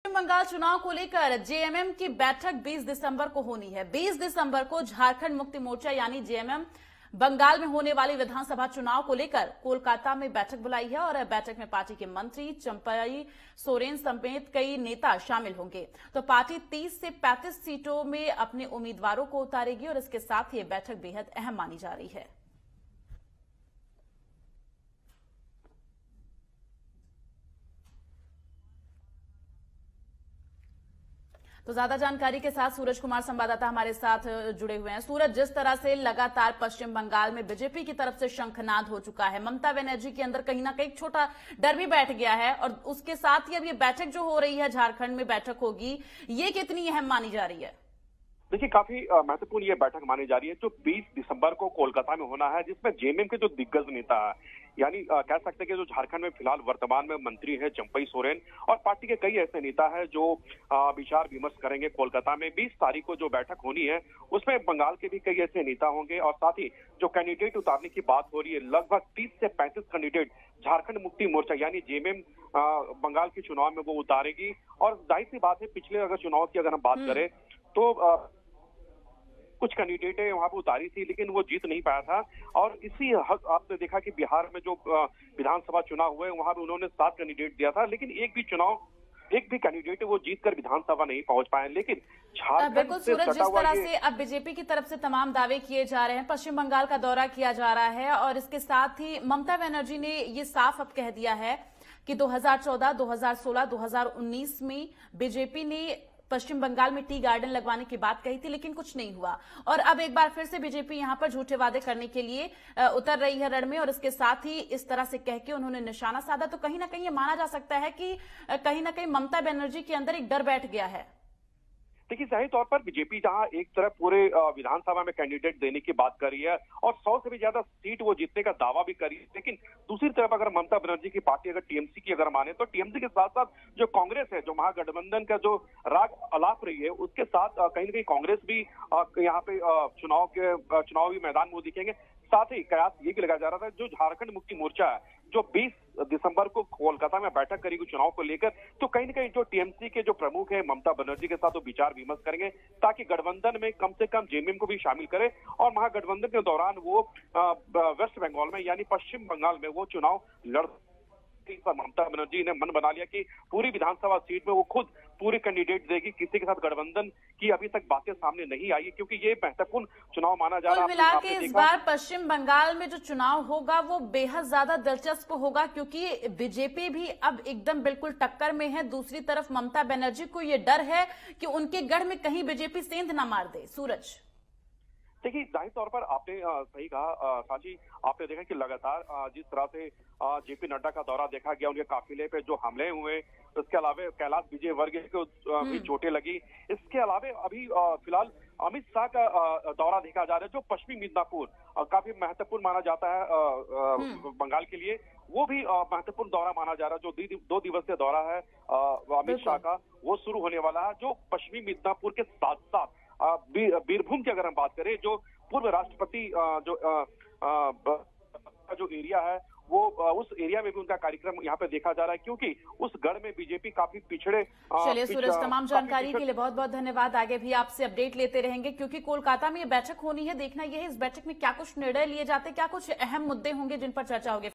पश्चिम बंगाल चुनाव को लेकर जेएमएम की बैठक 20 दिसंबर को होनी है। 20 दिसंबर को झारखंड मुक्ति मोर्चा यानी जेएमएम बंगाल में होने वाले विधानसभा चुनाव को लेकर कोलकाता में बैठक बुलाई है और बैठक में पार्टी के मंत्री चंपाई सोरेन समेत कई नेता शामिल होंगे। तो पार्टी 30 से 35 सीटों में अपने उम्मीदवारों को उतारेगी और इसके साथ ही बैठक बेहद अहम मानी जा रही है। तो ज्यादा जानकारी के साथ सूरज कुमार संवाददाता हमारे साथ जुड़े हुए हैं। सूरज, जिस तरह से लगातार पश्चिम बंगाल में बीजेपी की तरफ से शंखनाद हो चुका है, ममता बनर्जी के अंदर कहीं ना कहीं छोटा डर भी बैठ गया है और उसके साथ ही अब ये बैठक जो हो रही है, झारखंड में बैठक होगी, ये कितनी अहम मानी जा रही है? देखिए, काफी महत्वपूर्ण ये बैठक मानी जा रही है जो 20 दिसंबर को कोलकाता में होना है, जिसमें जेएमएम के जो दिग्गज नेता है, यानी कह सकते हैं कि जो झारखंड में फिलहाल वर्तमान में मंत्री है चंपाई सोरेन और पार्टी के कई ऐसे नेता हैं जो विचार विमर्श करेंगे कोलकाता में। 20 तारीख को जो बैठक होनी है उसमें बंगाल के भी कई ऐसे नेता होंगे और साथ ही जो कैंडिडेट उतारने की बात हो रही है, लगभग 30 से 35 कैंडिडेट झारखंड मुक्ति मोर्चा यानी जेएमएम बंगाल के चुनाव में वो उतारेगी। और जाहिर सी बात है, पिछले अगर चुनाव की अगर हम बात करें तो कुछ कैंडिडेट वहां पर उतारी थी लेकिन वो जीत नहीं पाया था। और इसी आपने देखा कि बिहार में जो विधानसभा चुनाव हुए वहां पर उन्होंने 7 कैंडिडेट दिया था, लेकिन एक भी कैंडिडेट वो जीतकर विधानसभा नहीं पहुंच पाए। लेकिन बिल्कुल सूरज, जिस तरह से अब बीजेपी की तरफ से तमाम दावे किए जा रहे हैं, पश्चिम बंगाल का दौरा किया जा रहा है और इसके साथ ही ममता बनर्जी ने ये साफ अब कह दिया है कि 2014, 2016, 2019 में बीजेपी ने पश्चिम बंगाल में टी गार्डन लगवाने की बात कही थी लेकिन कुछ नहीं हुआ और अब एक बार फिर से बीजेपी यहां पर झूठे वादे करने के लिए उतर रही है रण में और इसके साथ ही इस तरह से कह के उन्होंने निशाना साधा। तो कहीं ना कहीं ये माना जा सकता है कि कहीं ना कहीं ममता बनर्जी के अंदर एक डर बैठ गया है। देखिए, जाहिर तौर पर बीजेपी जहां एक तरफ पूरे विधानसभा में कैंडिडेट देने की बात कर रही है और 100 से भी ज्यादा सीट वो जीतने का दावा भी कर रही है, लेकिन दूसरी तरफ अगर ममता बनर्जी की पार्टी अगर टीएमसी की अगर माने तो टीएमसी के साथ साथ जो कांग्रेस है, जो महागठबंधन का जो राग अलाप रही है, उसके साथ कहीं ना कहीं कांग्रेस भी यहाँ पे चुनावी मैदान में दिखेंगे। साथ ही कयास ये भी लगाया जा रहा था जो झारखंड मुक्ति मोर्चा है जो 20 दिसंबर को कोलकाता में बैठक करेगी चुनाव को लेकर, तो कहीं ना कहीं जो टीएमसी के जो प्रमुख है ममता बनर्जी के साथ वो विचार विमर्श करेंगे ताकि गठबंधन में कम से कम जेएमएम को भी शामिल करे और महागठबंधन के दौरान वो वेस्ट बंगाल में यानी पश्चिम बंगाल में वो चुनाव लड़। पर ममता बनर्जी ने मन बना लिया कि पूरी विधानसभा सीट में वो खुद पूरी कैंडिडेट देगी, किसी के साथ गठबंधन की अभी तक बातें सामने नहीं आई है क्योंकि ये महत्वपूर्ण चुनाव माना जा रहा है। मिला के इस बार पश्चिम बंगाल में जो चुनाव होगा वो बेहद ज्यादा दिलचस्प होगा क्योंकि बीजेपी भी अब एकदम बिल्कुल टक्कर में है। दूसरी तरफ ममता बनर्जी को ये डर है कि उनके गढ़ में कहीं बीजेपी सेंध ना मार दे। सूरज, देखिए, जाहिर तौर पर आपने सही कहा साची, आपने देखा कि लगातार जिस तरह से जेपी नड्डा का दौरा देखा गया, उनके काफिले पे जो हमले हुए, इसके अलावा कैलाश विजयवर्गीय को भी चोटें लगी। इसके अलावा अभी फिलहाल अमित शाह का दौरा देखा जा रहा है जो पश्चिमी मिदनापुर काफी महत्वपूर्ण माना जाता है बंगाल के लिए, वो भी महत्वपूर्ण दौरा माना जा रहा है। जो 2 दिवसीय दौरा है अमित शाह का वो शुरू होने वाला है, जो पश्चिमी मिदनापुर के साथ साथ बीरभूम की अगर हम बात करें, जो पूर्व राष्ट्रपति जो एरिया है वो उस एरिया में भी उनका कार्यक्रम यहाँ पे देखा जा रहा है क्योंकि उस गढ़ में बीजेपी काफी पिछड़े। चलिए सूरज, तमाम जानकारी के लिए बहुत बहुत धन्यवाद। आगे भी आपसे अपडेट लेते रहेंगे क्योंकि कोलकाता में ये बैठक होनी है। देखना यह है इस बैठक में क्या कुछ निर्णय लिए जाते, क्या कुछ अहम मुद्दे होंगे जिन पर चर्चा होगी।